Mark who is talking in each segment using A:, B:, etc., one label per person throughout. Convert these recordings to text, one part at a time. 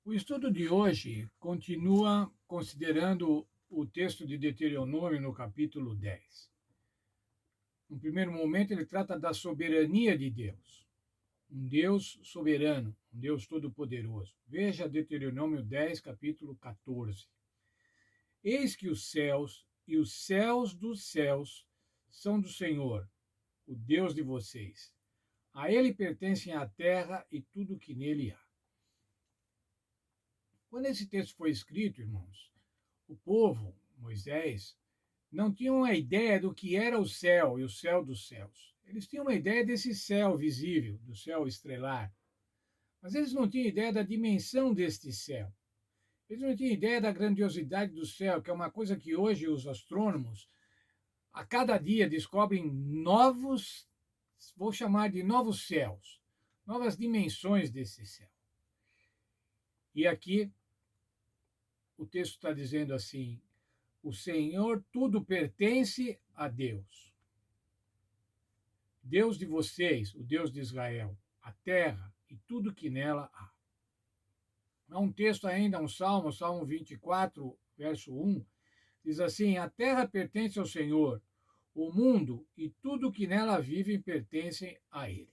A: O estudo de hoje continua considerando o texto de Deuteronômio no capítulo 10. No primeiro momento, ele trata da soberania de Deus, um Deus soberano, um Deus todo-poderoso. Veja Deuteronômio 10, capítulo 14. Eis que os céus e os céus dos céus são do Senhor, o Deus de vocês. A ele pertencem a terra e tudo que nele há. Quando esse texto foi escrito, irmãos, o povo, Moisés, não tinha uma ideia do que era o céu e o céu dos céus. Eles tinham uma ideia desse céu visível, do céu estrelar, mas eles não tinham ideia da dimensão deste céu. Eles não tinham ideia da grandiosidade do céu, que é uma coisa que hoje os astrônomos, a cada dia, descobrem novos, vou chamar de novos céus, novas dimensões desse céu. E aqui o texto está dizendo assim: o Senhor, tudo pertence a Deus. Deus de vocês, o Deus de Israel, a terra e tudo que nela há. Há um texto ainda, um salmo, Salmo 24, verso 1, diz assim: a terra pertence ao Senhor, o mundo e tudo que nela vivem pertencem a Ele.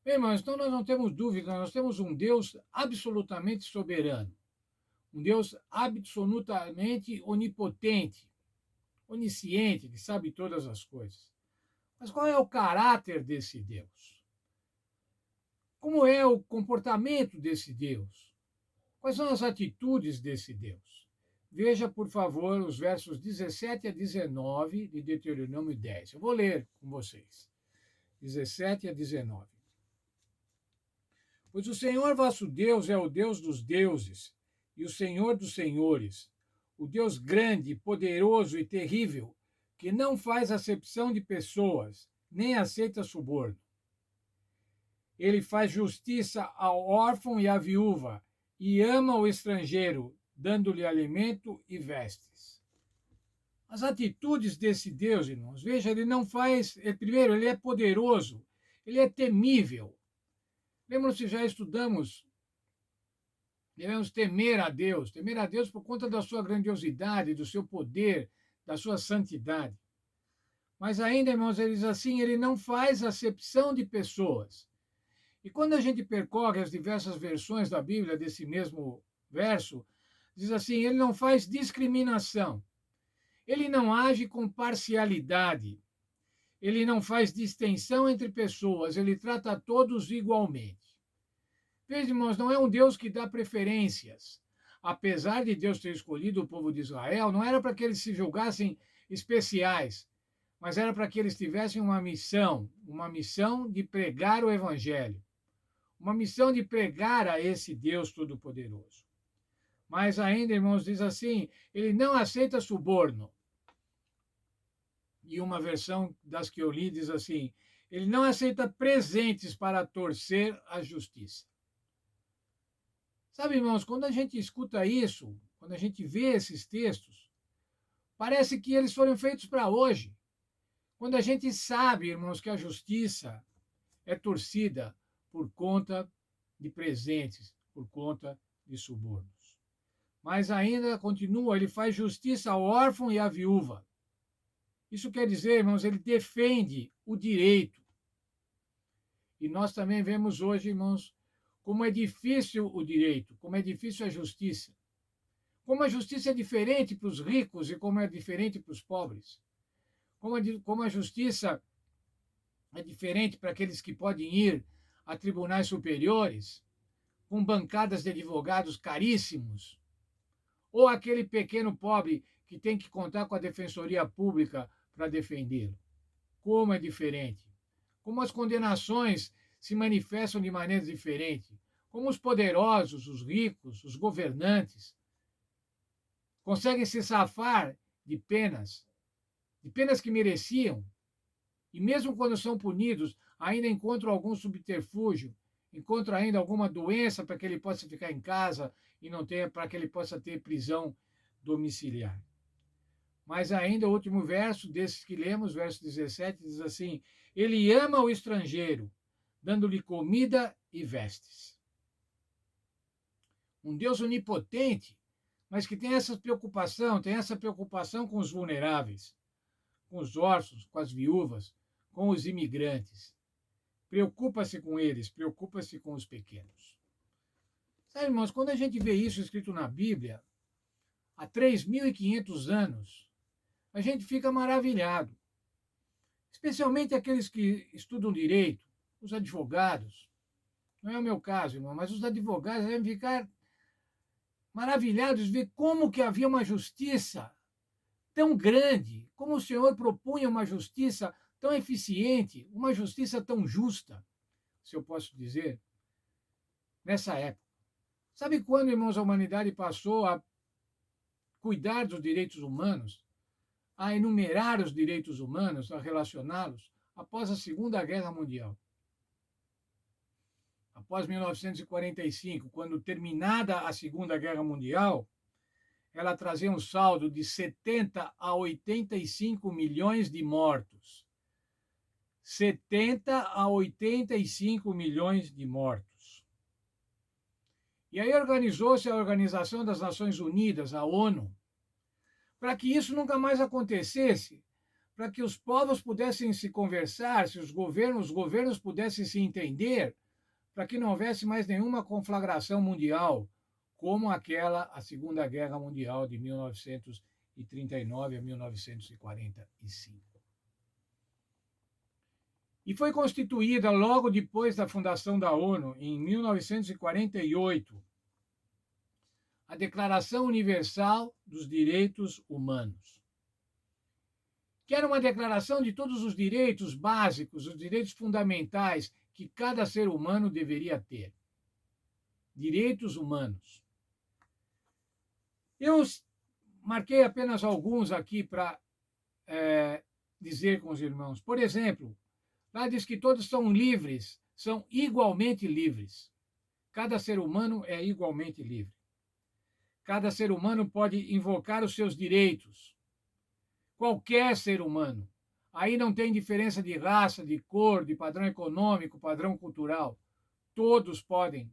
A: Bem, irmãos, então nós não temos dúvida, nós temos um Deus absolutamente soberano, um Deus absolutamente onipotente, onisciente, que sabe todas as coisas. Mas qual é o caráter desse Deus? Como é o comportamento desse Deus? Quais são as atitudes desse Deus? Veja, por favor, os versos 17 a 19 de Deuteronômio 10. Eu vou ler com vocês. 17 a 19. Pois o Senhor vosso Deus é o Deus dos deuses e o Senhor dos senhores, o Deus grande, poderoso e terrível, que não faz acepção de pessoas, nem aceita suborno. Ele faz justiça ao órfão e à viúva, e ama o estrangeiro, dando-lhe alimento e vestes. As atitudes desse Deus, irmãos, veja, ele não faz. Primeiro, ele é poderoso, ele é temível. Lembram-se, já estudamos, devemos temer a Deus por conta da sua grandiosidade, do seu poder, da sua santidade. Mas ainda, irmãos, ele diz assim: ele não faz acepção de pessoas. E quando a gente percorre as diversas versões da Bíblia desse mesmo verso, diz assim: ele não faz discriminação, ele não age com parcialidade, ele não faz distinção entre pessoas, ele trata todos igualmente. Veja, irmãos, não é um Deus que dá preferências. Apesar de Deus ter escolhido o povo de Israel, não era para que eles se julgassem especiais, mas era para que eles tivessem uma missão de pregar o Evangelho, uma missão de pregar a esse Deus Todo-Poderoso. Mas ainda, irmãos, diz assim: ele não aceita suborno. E uma versão das que eu li diz assim: ele não aceita presentes para torcer a justiça. Sabe, irmãos, quando a gente escuta isso, quando a gente vê esses textos, parece que eles foram feitos para hoje. Quando a gente sabe, irmãos, que a justiça é torcida por conta de presentes, por conta de subornos. Mas ainda continua, ele faz justiça ao órfão e à viúva. Isso quer dizer, irmãos, ele defende o direito. E nós também vemos hoje, irmãos, como é difícil o direito, como é difícil a justiça. Como a justiça é diferente para os ricos e como é diferente para os pobres. Como a justiça é diferente para aqueles que podem ir a tribunais superiores, com bancadas de advogados caríssimos, ou aquele pequeno pobre que tem que contar com a defensoria pública para defendê-lo. Como é diferente. Como as condenações se manifestam de maneira diferente. Como os poderosos, os ricos, os governantes conseguem se safar de penas que mereciam, e mesmo quando são punidos, ainda encontram algum subterfúgio, encontram ainda alguma doença para que ele possa ficar em casa e não tenha, para que ele possa ter prisão domiciliar. Mas ainda o último verso desses que lemos, verso 17, diz assim: ele ama o estrangeiro, dando-lhe comida e vestes. um Deus onipotente, mas que tem essa preocupação com os vulneráveis, com os órfãos, com as viúvas, com os imigrantes. Preocupa-se com eles, preocupa-se com os pequenos. Sabe, irmãos, quando a gente vê isso escrito na Bíblia, há 3.500 anos, a gente fica maravilhado. Especialmente aqueles que estudam direito, os advogados. Não é o meu caso, irmão, mas os advogados devem ficar maravilhados de ver como que havia uma justiça tão grande, como o Senhor propunha uma justiça tão eficiente, uma justiça tão justa, se eu posso dizer, nessa época. Sabe quando, irmãos, a humanidade passou a cuidar dos direitos humanos, a enumerar os direitos humanos, a relacioná-los? Após a Segunda Guerra Mundial. Após 1945, quando terminada a Segunda Guerra Mundial, ela trazia um saldo de 70 a 85 milhões de mortos. 70 a 85 milhões de mortos. E aí organizou-se a Organização das Nações Unidas, a ONU, para que isso nunca mais acontecesse, para que os povos pudessem se conversar, se os governos pudessem se entender, para que não houvesse mais nenhuma conflagração mundial, como a Segunda Guerra Mundial de 1939 a 1945. E foi constituída logo depois da fundação da ONU, em 1948, a Declaração Universal dos Direitos Humanos, que era uma declaração de todos os direitos básicos, os direitos fundamentais que cada ser humano deveria ter. Direitos humanos. Eu marquei apenas alguns aqui para dizer com os irmãos. Por exemplo, lá diz que todos são livres, são igualmente livres. Cada ser humano é igualmente livre. Cada ser humano pode invocar os seus direitos. Qualquer ser humano. Aí não tem diferença de raça, de cor, de padrão econômico, padrão cultural. Todos podem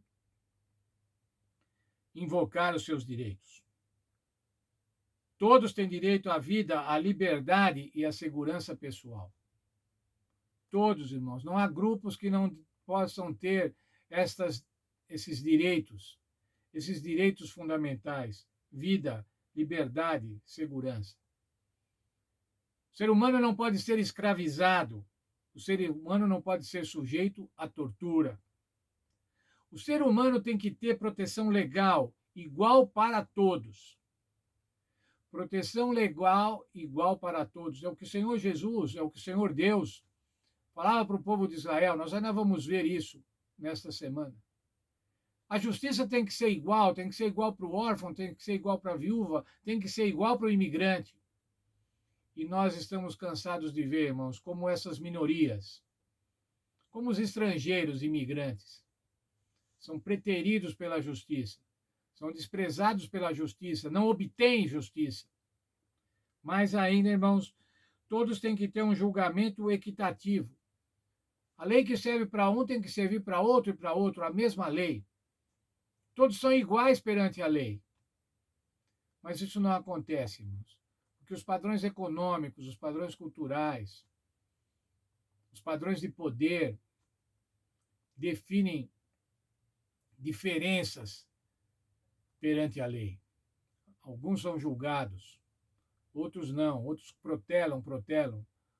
A: invocar os seus direitos. Todos têm direito à vida, à liberdade e à segurança pessoal. Todos, irmãos. Não há grupos que não possam ter esses direitos fundamentais: vida, liberdade, segurança. O ser humano não pode ser escravizado. O ser humano não pode ser sujeito à tortura. O ser humano tem que ter proteção legal igual para todos. Proteção legal igual para todos. É o que o Senhor Jesus, é o que o Senhor Deus falava para o povo de Israel. Nós ainda vamos ver isso nesta semana. A justiça tem que ser igual para o órfão, tem que ser igual para a viúva, tem que ser igual para o imigrante. E nós estamos cansados de ver, irmãos, como essas minorias, como os estrangeiros imigrantes, são preteridos pela justiça, são desprezados pela justiça, não obtêm justiça. Mas ainda, irmãos, todos têm que ter um julgamento equitativo. A lei que serve para um tem que servir para outro e para outro, a mesma lei. Todos são iguais perante a lei. Mas isso não acontece, irmãos. Porque os padrões econômicos, os padrões culturais, os padrões de poder definem diferenças perante a lei. Alguns são julgados, outros não, outros protelam.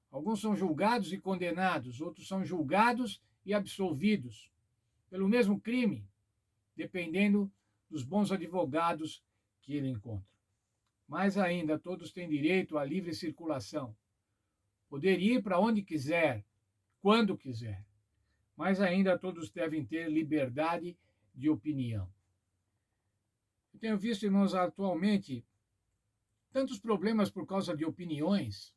A: Alguns são julgados e condenados, outros são julgados e absolvidos pelo mesmo crime, dependendo dos bons advogados que ele encontra. Mais ainda, todos têm direito à livre circulação. Poder ir para onde quiser, quando quiser. Mas ainda todos devem ter liberdade de opinião. Eu tenho visto, irmãos, atualmente, tantos problemas por causa de opiniões.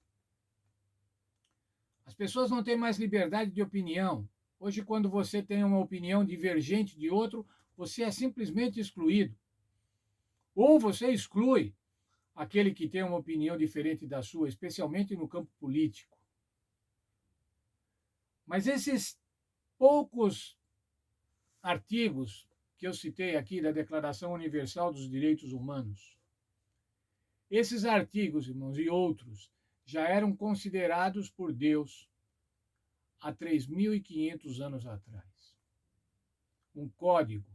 A: As pessoas não têm mais liberdade de opinião. Hoje, quando você tem uma opinião divergente de outro, você é simplesmente excluído. Ou você exclui aquele que tem uma opinião diferente da sua, especialmente no campo político. Mas esses poucos artigos que eu citei aqui da Declaração Universal dos Direitos Humanos. Esses artigos, irmãos, e outros, já eram considerados por Deus há 3.500 anos atrás. Um código,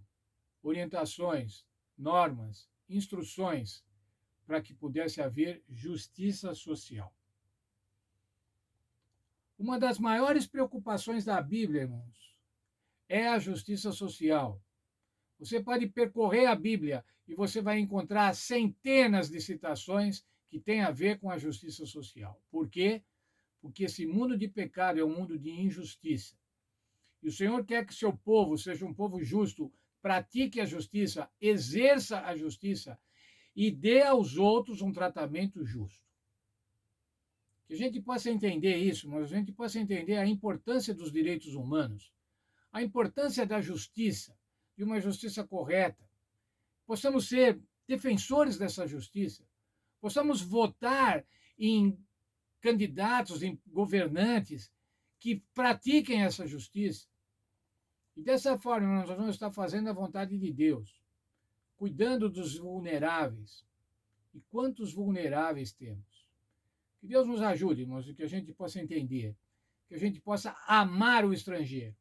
A: orientações, normas, instruções para que pudesse haver justiça social. Uma das maiores preocupações da Bíblia, irmãos, é a justiça social. Você pode percorrer a Bíblia e você vai encontrar centenas de citações que têm a ver com a justiça social. Por quê? Porque esse mundo de pecado é um mundo de injustiça. E o Senhor quer que seu povo seja um povo justo, pratique a justiça, exerça a justiça e dê aos outros um tratamento justo. Que a gente possa entender isso, mas a gente possa entender a importância dos direitos humanos, a importância da justiça, de uma justiça correta. Possamos ser defensores dessa justiça, possamos votar em candidatos, em governantes que pratiquem essa justiça. E dessa forma nós vamos estar fazendo a vontade de Deus, cuidando dos vulneráveis. E quantos vulneráveis temos? Que Deus nos ajude, irmãos, e que a gente possa entender, que a gente possa amar o estrangeiro.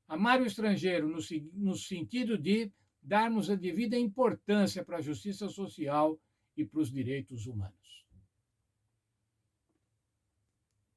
A: Amar o estrangeiro no sentido de darmos a devida importância para a justiça social e para os direitos humanos.